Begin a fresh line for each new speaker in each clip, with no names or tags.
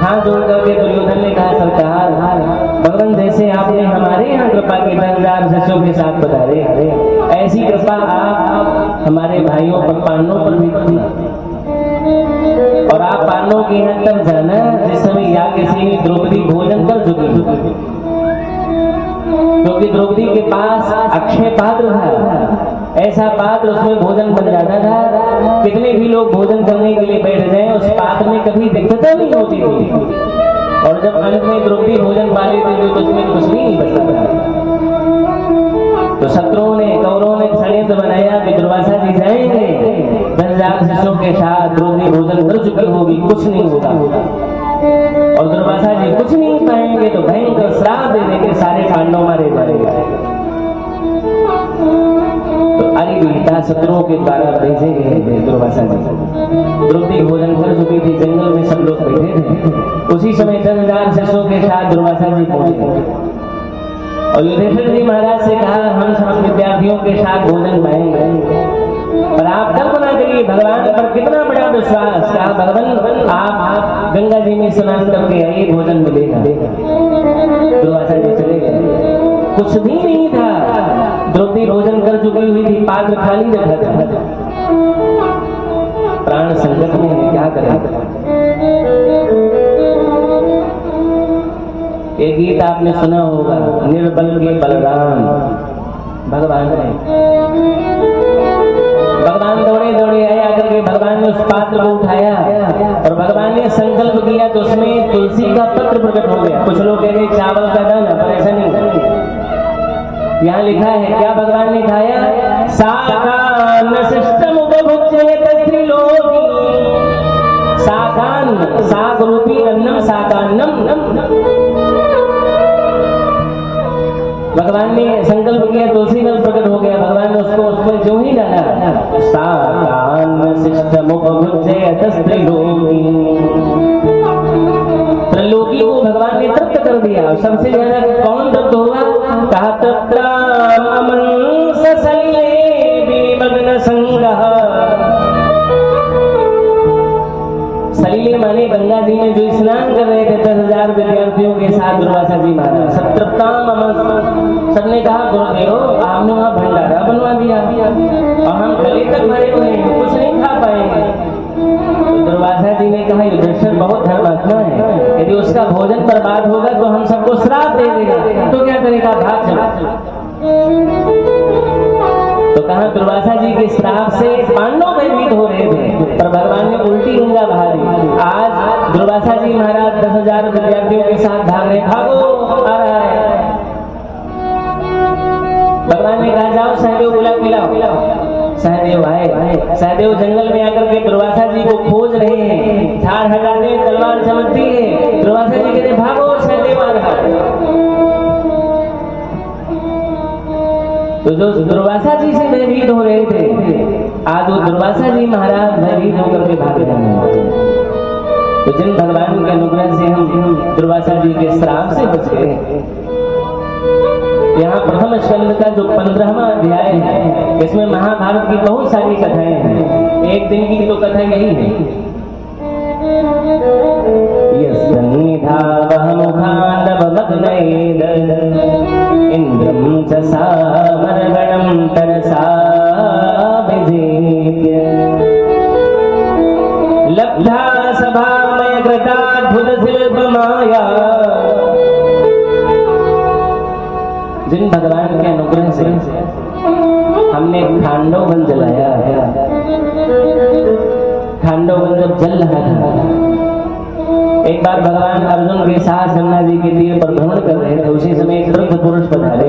हाथ जोड़ करके दुर्योधन ने कहा, सरकार भगवान जैसे आपने हमारे यहाँ कृपा की 10,000 शिष्यों के साथ पधारे, ऐसी कृपा आप हमारे भाइयों पर, पांडवों पर भी करना। और आप पांडवों के यहाँ तब जाना जिस समय याज्ञसेनी द्रौपदी भोजन कर चुकी, क्योंकि द्रौपदी के पास अक्षय पात्र था, ऐसा पात्र उसमें भोजन बन जाता था। कितने भी लोग भोजन करने के लिए बैठ जाएं, उस पात्र में कभी दिक्कत नहीं होती थी। और जब अंत में द्रौपदी भोजन पा लेती थी तो उसमें कुछ नहीं बचता था। तो शत्रुओं ने, कौरवों ने षड्यंत्र बनाया कि दुर्वासा जी जाएंगे 10,000 शिष्यों के साथ, द्रौपदी भोजन कर चुकी होगी, कुछ नहीं होगा। और दुर्वासा जी कुछ नहीं पाएंगे तो भयंकर श्राप दे देंगे, सारे पांडव मारे जाएंगे। तो अरिवीता शत्रुओं के द्वारा भेजे गए दुर्वासा जी। द्रौपदी भोजन कर चुकी थी, जंगल में सब लोग बैठे थे। उसी समय 10,000 शिष्यों के साथ दुर्वासा जी पहुंचे और युधिष्ठिर जी महाराज से कहा, हम सब विद्यार्थियों के साथ भोजन पाएंगे, पर आप कल्पना करिए भगवान पर कितना बड़ा विश्वास। कहा, भगवान आप गंगा जी में स्नान करके आइए, भोजन मिलेगा। दुर्वासा जी चले गए, कुछ भी नहीं था। द्रौपदी भोजन कर चुकी हुई थी, पात्र खाली रखा था। प्राण संकट में क्या करें। एक गीत आपने सुना होगा, निर्बल के बलराम। भगवान दौड़े दौड़े आया करके भगवान ने उस पात्र को उठाया और भगवान ने संकल्प किया तो उसमें तुलसी का पत्र प्रकट हो गया। कुछ लोग कहते हैं चावल का दाना, पर ऐसा नहीं। यहाँ लिखा है क्या भगवान ने खाया, साकान सिस्टम उपभुज्येत त्रिलोकी। साकान, साग रूपी अन्नम, साकान्नम। भगवान ने संकल्प किया, तुलसी दल प्रकट हो गया। भगवान ने उसको उसमें जो ही डाला, साकान सिस्टम उपभुज्येत त्रिलोकी। त्रिलोकी को भगवान ने तृप्त कर दिया। सबसे ज्यादा कौन तृप्त होगा, कहा तत्राम अमंस सलिले विमग्न संगः। सलिले माने गंगा जी में जो स्नान कर रहे थे 10,000 विद्यार्थियों के साथ दुर्वासा जी महाराज, सतृप्ताम अमंस। सबने कहा, गुरुदेव आपने वहां भंडारा बनवा दिया और हम गले तक भरे हुए हैं, कुछ नहीं खा पाएंगे। दुर्वासा जी ने कहा, युधिष्ठिर बहुत धर्मात्मा है, यदि उसका भोजन बर्बाद होगा तो हम सबको श्राप दे देगा, तो क्या करेगा, भाग चला। तो कहा, दुर्वासा जी के श्राप से पांडव भयभीत हो रहे थे, पर भगवान ने उल्टी गंगा बहा दी। आज दुर्वासा जी महाराज 10,000 विद्यार्थियों के साथ भाग रहे, भागो आ रहा है। भगवान ने कहा, जाओ सहदेव बुला के लाओ। सहदेव आए। सहदेव जंगल में आकर के दुर्वासा जी को खोज रहे हैं, झाड़ हटाते, तलवार चमकती है। दुर्वासा जी कहते, भागो सहदेव आ रहा है। तो जो दुर्वासा जी से भयभीत हो रहे थे, आज वो दुर्वासा जी महाराज भयभीत होकर के भाग रहे हैं। तो जिन भगवान के अनुग्रह से हम दुर्वासा जी के श्राप से बच गए। यहाँ प्रथम स्कंद का जो 15वां अध्याय है, इसमें महाभारत की बहुत सारी कथाएं हैं। एक दिन की तो कथा यही है, इंद्रम च सामरगणं तरसा विजेत्य लब्धा सभामय कृताद्भुत शिल्प माया। जिन भगवान के अनुग्रह से हमने खांडव वन जलाया है। खांडव वन जब जल रहा था, एक बार भगवान अर्जुन के साथ गंगा जी के तीर पर भ्रमण कर रहे थे। उसी समय एक वृद्ध पुरुष पधारे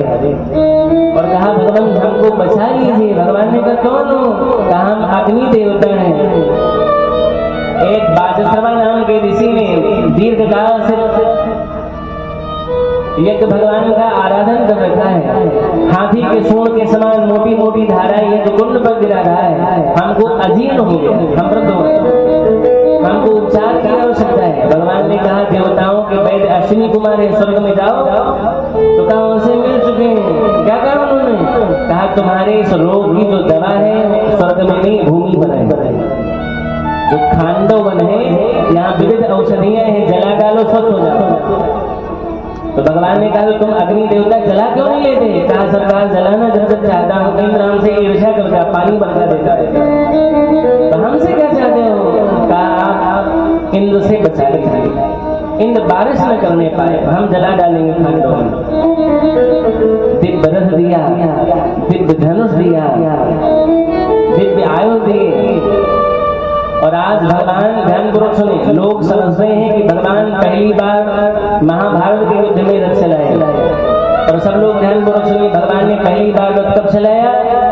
और कहा, भगवान हमको बचा लीजिए। भगवान ने कहा, कौन हो? कहा, हम अग्नि देवता हैं। एक बाजश्रवा नाम के ऋषि ने दीर्घ काल से यज्ञ भगवान का आराधन कर रखा है। हाथी के सूंड के समान मोटी मोटी धाराएं यज्ञ कुंड पर गिरा रहा है। हमको अजीर्ण हो गया, हम वृद्ध हो गए, हमको उपचार की आवश्यकता है। भगवान ने कहा, देवताओं के वैद्य अश्विनी कुमार है, स्वर्ग में जाओ। तो कहा, उनसे मिल चुके हैं। क्या कहा उन्होंने? कहा, तुम्हारे इस रोग की जो दवा है स्वर्ग में नहीं, भूमि पर है। जो खांडव वन है, यहाँ विविध औषधियां हैं, जलाकाल तो भगवान ने कहा तुम अग्नि देवता जला क्यों नहीं लेते? कहा सरकार जलाना जब चाहता हूँ, इंद्र हमसे ईर्ष्या करता, पानी बरसा देता है। तो हमसे क्या चाहते हो? कहा आप इंद्र से बचा लीजिए, इंद्र बारिश न करने पाए, हम जला डालेंगे खांडों में। दिव्य रथ दिया, दिव्य धनुष दिया, दिव्य आयु दिए। और आज भगवान, ध्यानपूर्वक सुने, लोग समझ रहे हैं कि भगवान पहली बार महाभारत के युद्ध में रथ चलाए। और सब लोग ध्यानपूर्वक सुनिए, भगवान ने पहली बार रथ कब चलाया?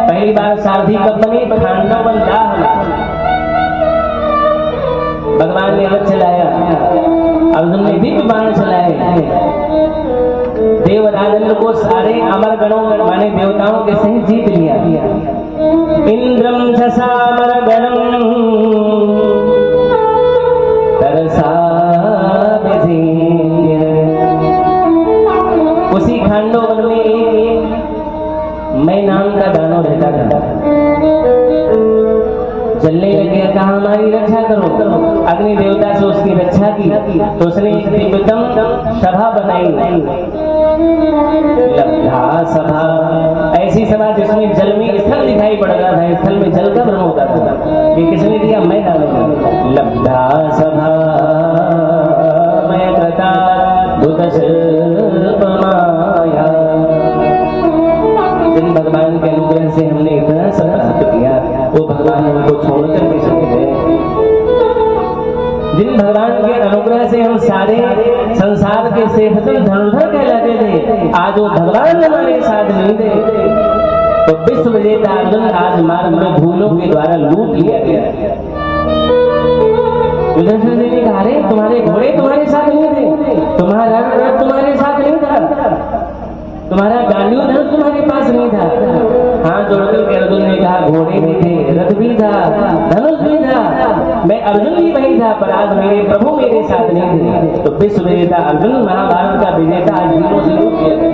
पहली बार सारथी कब बने? खांडव भगवान ने रथ चलाया। अर्जुन ने दिव्य बाण चलाए। देवराजेंद्र को सारे अमर गणों माने देवताओं के सहित जीत लिया। इंद्रम ससामर गणम तरसा उसी खांडोवन में एक मैं नाम का दानव रहता था। चलने लगे, कहा हमारी रक्षा करो। अग्नि देवता से उसकी रक्षा की तो उसने एक दिव्यतम सभा बनाई, लब्धा सभा, ऐसी सभा जिसमें जल में स्थल दिखाई पड़ता था, स्थल में जल का भ्रम होता था। ये किसने दिया? मैं डालूंगा। लब्धा सभा मैं कृता माया। जिन भगवान के अनुग्रह से हमने इतना सब प्राप्त किया, वो भगवान हमको छोड़कर भी चले गए। जिन भगवान के अनुग्रह से हम सारे संसार के सेवक धनुर्धर कहलाते थे, आज वो भगवान हमारे साथ नहीं थे। तो विश्व विजेता अर्जुन आज मार्ग में भूलों के द्वारा लूट लिया गया। युधिष्ठिर जी ने कहा, अरे तुम्हारे घोड़े तुम्हारे साथ नहीं थे, तुम्हारा रथ तुम्हारे साथ नहीं था, तुम्हारा गांडीव धनुष तुम्हारे पास नहीं था। हाथ जोड़कर के अर्जुन ने कहा, घोड़े भी थे, रथ भी था, धनुष भी था, मैं अर्जुन भी वही था, पर आज मेरे प्रभु मेरे साथ नहीं थे। तो विश्व विजेता अर्जुन, महाभारत का विजेता, आज वीरों से लूट लिया गया।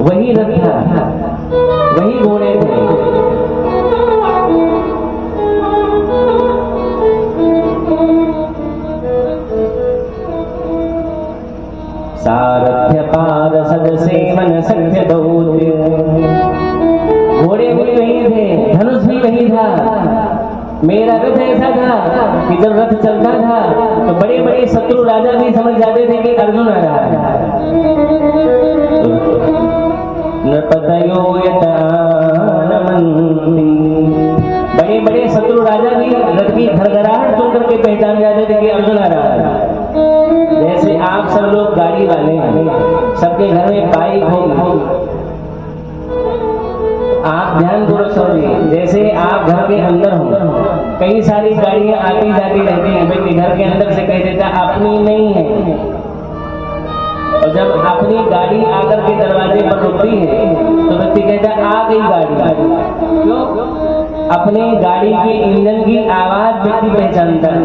वही रथ था, वही घोड़े थे। सारथ्य पाद सद सेवन सख्य दौत्य, घोड़े भी वही थे, धनुष भी वही था। मेरा रथ ऐसा था कि जब रथ चलता था तो बड़े बड़े शत्रु राजा भी समझ जाते थे कि अर्जुन आ रहा है। नृपतयो बड़े बड़े शत्रु राजा भी रथ की घरघराहट सुन करके पहचान जाते थे कि अर्जुन आ रहा है। जैसे आप सब लोग गाड़ी वाले हैं, सबके घर में बाइक होगी, आप ध्यानपूर्वक समझिए। जैसे आप घर के अंदर हो, कई सारी गाड़ियां आती जाती रहती हैं, व्यक्ति घर के अंदर से कह देता अपनी नहीं है, और जब अपनी गाड़ी आकर के दरवाजे पर रुकती है तो व्यक्ति कहता आ गई गाड़ी। क्यों? अपनी गाड़ी के इंजन की आवाज व्यक्ति पहचानता है।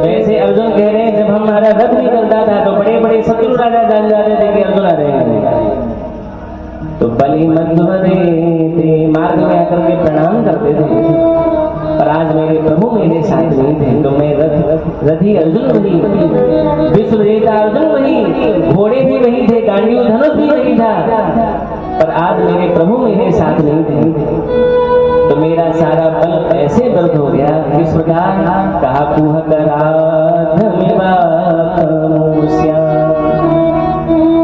वैसे अर्जुन कह रहे हैं, जब हमारा रथ निकलता था तो बड़े बड़े शत्रु राजा जान जाते थे कि अर्जुन आ रहे हैं, तो बलि मध्य मार्ग में आकर के प्रणाम करते थे। पर आज मेरे प्रभु मेरे साथ नहीं थे, तो मैं रथी अर्जुन वही, विश्व विजेता अर्जुन वही, घोड़े भी वही थे, गांडीव धनुष भी वही था, पर आज मेरे प्रभु मेरे साथ नहीं थे। तो मेरा सारा बल ऐसे व्यर्थ हो गया। इस प्रकार कहा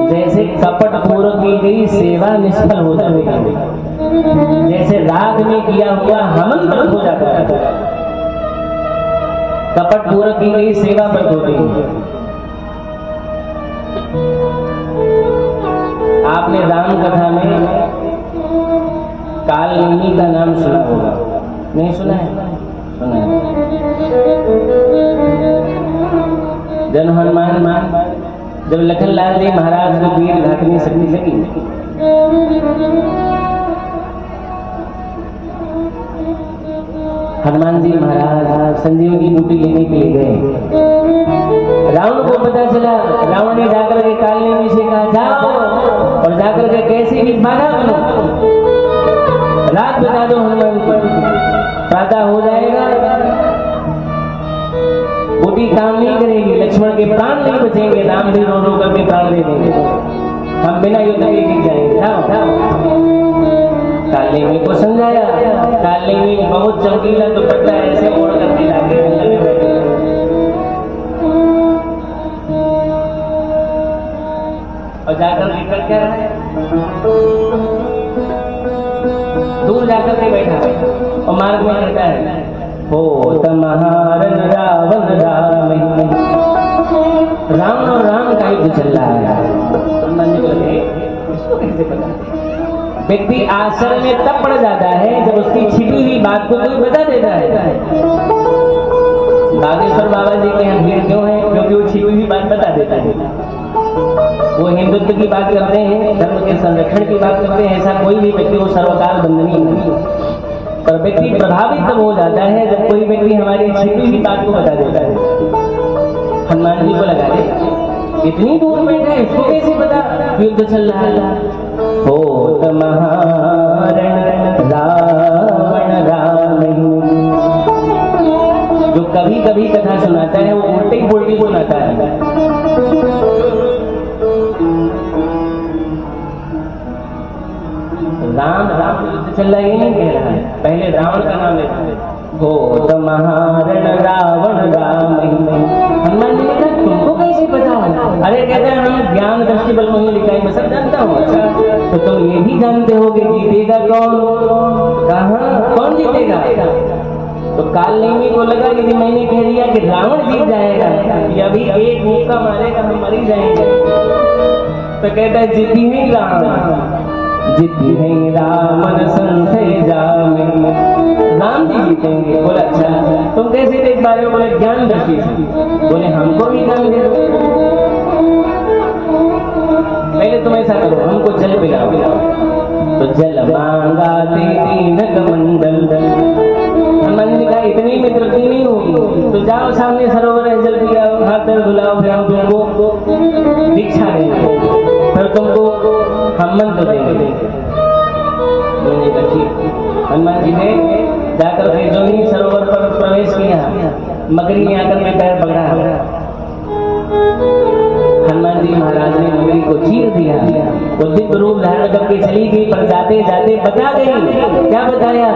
जैसे कपट पूर्वक की गई सेवा निष्फल हो जाती, जैसे राग में किया हुआ हवन व्यर्थ हो जाता है, कपट पूर्वक की गई सेवा व्यर्थ होती है। आपने राम कथा में कालनेमी का नाम सुना होगा, नहीं सुना है? सुना है। जन हनुमान जब लखनलाल जी महाराज को वीर घातनी शक्ति लगी, हनुमान जी महाराज संजीव की बूटी लेने के लिए गए। रावण को पता चला, रावण ने जाकर के कालनेमी से कहा जाओ और जाकर के कैसे भी बाधा बनो, रात बता दो हनुमान को, प्रातः हो जाएगा बेटी काम नहीं करेगी, लक्ष्मण के प्राण नहीं बचेंगे, राम भी रो रो करके प्राण दे देंगे, हम बिना युद्ध के जीत जाएंगे। काली को समझाया, काली बहुत चमकीला दुपट्टा ऐसे ओढ़ करके लाके जंगल में बैठे और जाकर निकल क्या रहा है, दूर जाकर के बैठा और मार्ग में कहता है, हो तमहारन रावण राम, राम और राम का युद्ध चल रहा है। इसको कैसे पता? व्यक्ति आश्चर्य में तब पड़ जाता है जब उसकी छिपी हुई बात को कोई बता देता है। बागेश्वर बाबा जी के यहाँ भीड़ क्यों है? क्योंकि वो छिपी हुई बात बता देता है। वो हिंदुत्व की बात करते हैं, धर्म के संरक्षण की बात करते हैं, ऐसा कोई भी व्यक्ति वो सर्वकाल बंदनीय नहीं, पर व्यक्ति प्रभावित तब हो जाता है जब कोई व्यक्ति हमारी छिपी हुई बात को बता देता है। हनुमान जी को लगा दे, इतनी दूर बैठा है, इसको कैसे पता युद्ध चल रहा है? हो तमहारण रावण राम, जो कभी कभी कथा सुनाता है वो उल्टी पुल्टी सुनाता है। राम राम युद्ध चल रहा है ये नहीं कह रहा है, पहले रावण का नाम लेता है। हो तमहारण रावण राम, हनुमान जी ने कहा तुमको कैसे पता? अरे कहते हैं हम ज्ञान दृष्टि बल में लिखा है, मैं सब जानता हूँ। अच्छा तो तुम ये भी जानते हो कि जीतेगा कौन? कहाँ कौन जीतेगा? तो कालनेमी को लगा यदि मैंने कह दिया कि रावण जीत जाएगा या भी एक मुक्का मारेगा हम मर ही जाएंगे, तो कहता है जीती है राम, जीती है रामन संशय जामे, राम जी जीतेंगे। बोला अच्छा तुम कैसे देख पा रहे हो? बोले ज्ञान दृष्टि से। बोले हमको भी ज्ञान दे दो। पहले तुम ऐसा करो, हमको जल पिलाओ। तो जल मांगा तीनक मंडल, हनुमान जी ने कहा इतनी में तृप्ति नहीं होगी, तो जाओ सामने सरोवर है, जल पिलाओ, हाथ पैर धुलाओ, फिर हम तुमको दीक्षा देंगे, फिर तुमको हम मंत्र देंगे। हनुमान जी ने जाकर के जो ही सरोवर पर प्रवेश किया, मगरी ने आकर के पैर पकड़ा, हनुमान जी महाराज ने मगरी को चीर दिया, वो दिव्य रूप धारण करके चली गई, पर जाते जाते बता गई। क्या बताया?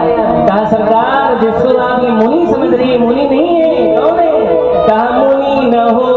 कहा सरकार जिसको आप ये मुनि समझ रही है, मुनि नहीं है, कौन है? कहा मुनि न हो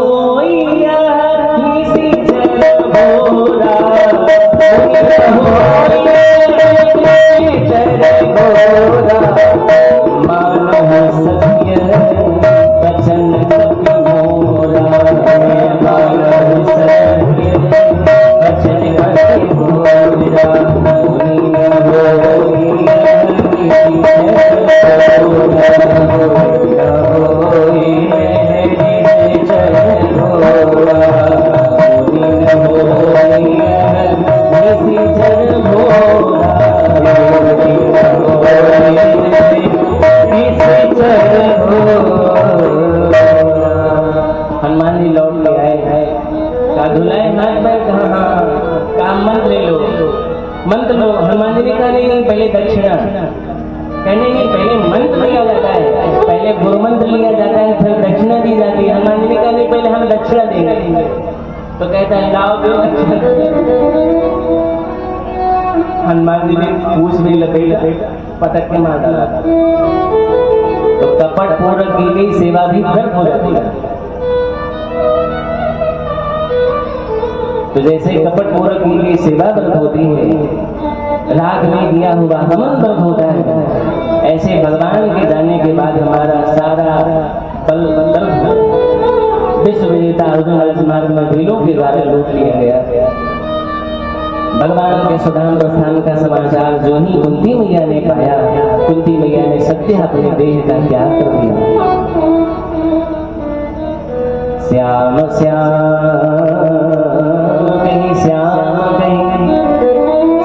हनुमान जी लौट के आए हैं, कहा धुलाए हाथ पैर, कहा हाँ, कहा मंत्र ले लो, मंत्र लो। हनुमान जी ने कहा नहीं पहले दक्षिणा, कहने नहीं पहले मंत्र लिया जाता है, पहले गुरु मंत्र लिया जाता है, फिर दक्षिणा दी जाती है। हनुमान जी ने कहा नहीं पहले हम दक्षिणा देंगे, तो कहता है लाओ दो दक्षिणा। हनुमान जी ने पूछ भी लपेट पटक के मार डाला, तो कपट पूर्वक की गई सेवा भी व्यर्थ हो जाती है। तो जैसे कपट पूर्वक की गई सेवा व्यर्थ होती है, राग में दिया हुआ हवन व्यर्थ होता है, ऐसे भगवान के जाने के बाद हमारा सारा बल विश्व विजेता अर्जुन राजमार्ग में भीलों के द्वारा लूट लिया गया। भगवान के सुदाम प्रस्थान का समाचार जो ही कुंती मैया ने पाया, कुंती मैया ने सत्य अपने देह का त्याग कर दिया। श्याम श्याम कहीं श्याम कहीं,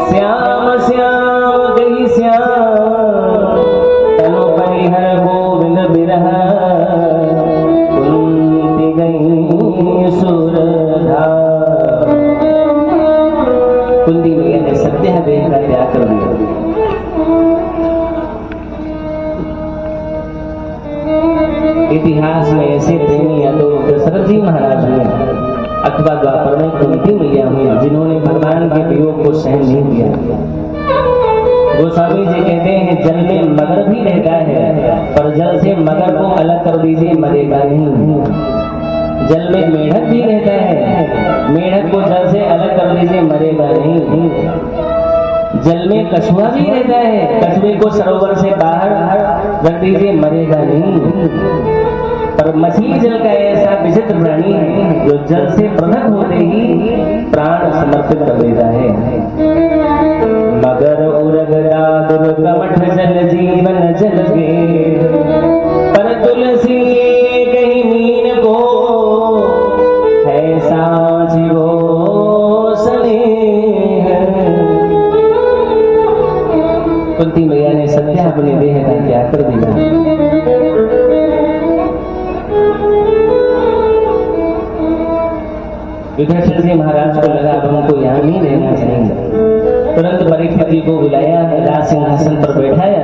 श्याम श्याम कहीं श्याम, तनु परिहर गोविंद बिरह, कुंती गई सुरधा। कुंती मैया ने सत्य देह का त्याग कर दिया। इतिहास में ऐसे प्रेमी या तो दशरथ जी महाराज हुए अथवा द्वापर में कुंती मैया हुई, जिन्होंने भगवान के वियोग को सहन नहीं किया। गोस्वामी जी कहते हैं जल में मगर भी रहता है, पर जल से मगर को अलग कर दीजिए मरेगा नहीं। जल में मेढक भी रहता है, मेढक को जल से अलग कर दीजिए मरेगा नहीं। जल में कछुआ भी रहता है, कछुए को सरोवर से बाहर रख दीजिए मरेगा नहीं। पर मछली जल का ऐसा विचित्र प्राणी है जो जल से पृथक होते ही प्राण समर्पित कर देता है। मगर उरग दादुर कमठ जल जीवन जल गे, पर तुलसी कहीं मीन को है साँझ वो स्नेह। कुंती मैया ने सत्या अपने देह का त्याग कर दिया। युधिष्ठिर जी महाराज को लगा अब उनको यहाँ नहीं रहना चाहिए। तुरंत परीक्षित जी को बुलाया, राज सिंहासन पर बैठाया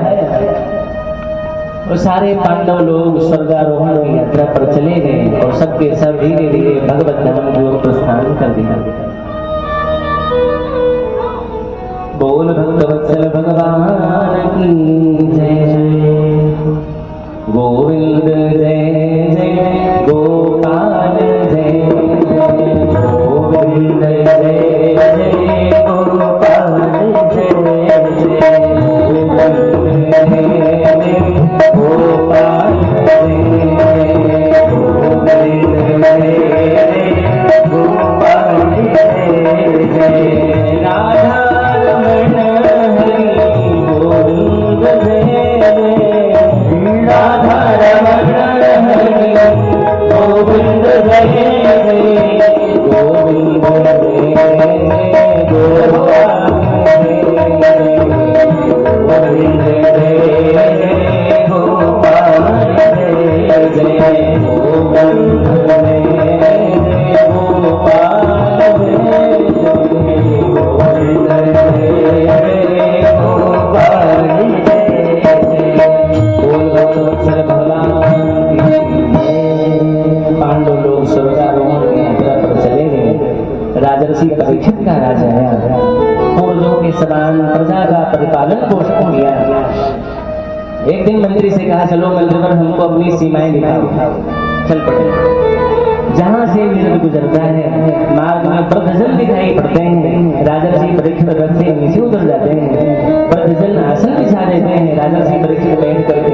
और सारे पांडव लोग स्वर्गारोहण की यात्रा पर चले गए और सबके सब धीरे धीरे भगवत धाम की ओर प्रस्थान कर दिया। बोल भक्तवत्सल भगवान की जय, गोविंद जय जय गोपाल जय गोविंद जय जय गोपाल जय जय गोविंद जय गोपाल जय गोविंद जय गोपाल जय जय राधा रमण हरि गोविंद जय जय राधा रमण हरि गोविंद जय जय गोविंद जय गोपाल गोविंद जय गोपाल जय जय गोविंद जय गोपाल जय गोविंद जय गोपाल जय भगवान। पांडव लोग स्वर्गारोहण की यात्रा पर चले गए। राजर्षि परीक्षित का राजा आया, पूर्वजों के समान प्रजा का परिपालन पोषण किया। एक दिन मंत्री से कहा चलो मंदिर पर हमको अपनी सीमाएं दिखाओ। चल पड़े। जहां से विरध गुजरता है मार्ग में वृद्धजन दिखाई पड़ते हैं। राजर्षि परीक्षित रथ से नीचे उतर जाते हैं, वृद्धजन आसन बिछा देते हैं। राजर्षि परीक्षित बैठ करके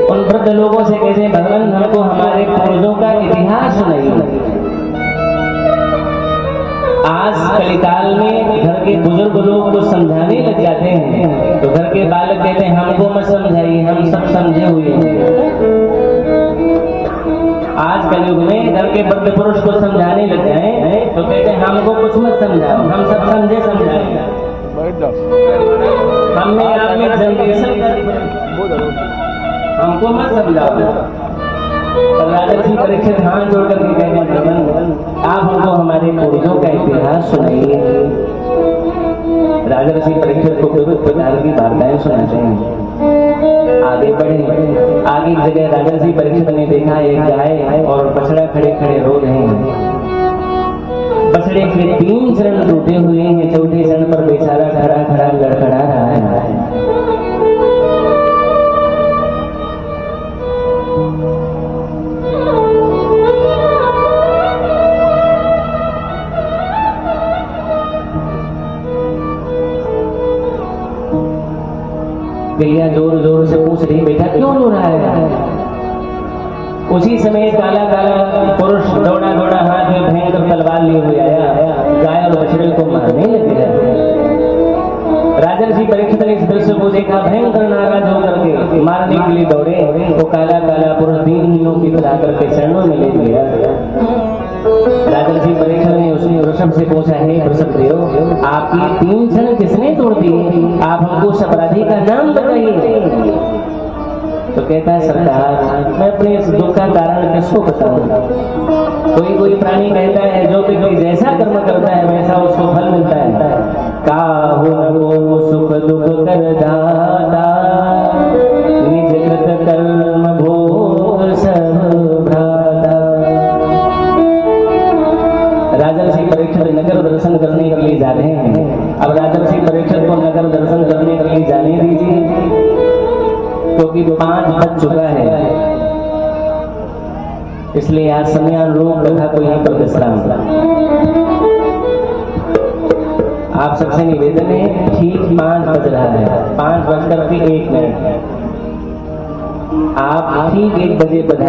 उन वृद्ध लोगों से कहते हैं भगवान हमको हमारे पूर्वजों का इतिहास सुनाइए। आज कलिकाल में घर के बुजुर्ग लोग को समझाने लग जाते हैं तो घर के बालक कहते हैं हमको मत समझाइए, हम सब समझे हुए हैं। आज कलयुग में घर के वृद्ध पुरुष को समझाने लग जाए तो कहते हैं हमको कुछ मत समझाओ, हम सब समझे समझाए। हमने आप में जनरेशन हमको मत समझाओ। राजर्षि परीक्षित हाथ जोड़ करके कहते हैं भगवान आप हमको हमारे पूर्वजों का इतिहास सुनाइए। राजर्षि परीक्षित को विविध प्रकार की वार्ताएं सुनाते हैं। आगे बढ़े, आगे की जगह राजर्षि परीक्षित ने देखा एक गाय और बछड़ा खड़े खड़े रो रहे हैं। बछड़े के 3 चरण टूटे हुए हैं, चौथे चरण पर बेचारा खड़ा खड़ा लड़खड़ा रहा है। गैया जोर जोर से पूछ रही बेटा क्यों रो रहा है। उसी समय काला काला पुरुष दौड़ा दौड़ा हाथ में भयंकर तलवार लिए हुए आया, गाय और बछड़े को मारने लगे। राजर्षि परीक्षित ने इस दृश्य को देखा, भयंकर नाराज होकर के मारने के लिए दौड़े तो काला काला पुरुष दीनहीनों की तरह करके चरणों में ले लिया। राजर्षि परीक्षित ने उसने वृषभ से पूछा है वृषभ देव आपकी 3 चरण किसने तोड़ दिए, आप हमको उस अपराधी का नाम बताइए। तो कहता है सरकार मैं अपने इस दुख का कारण किसको बताऊं। कोई प्राणी कहता है जो कोई जैसा कर्म करता है वैसा उसको फल मिलता है। काहु को सुख दुख कर दाता निज कृत कर्म भोग सब भ्राता। राजर्षि परीक्षित नगर दर्शन करने के लिए जा रहे हैं। अब राजर्षि परीक्षित को नगर दर्शन करने के लिए जाने दीजिए, क्योंकि 5 बज चुका है, इसलिए आज समयानुरूप कथा को यहीं पर विश्राम। आप सबसे निवेदन है, ठीक 5 बज रहा है, 5 बजकर के 1 मिनट, आप ठीक 1 बजे पधारिए।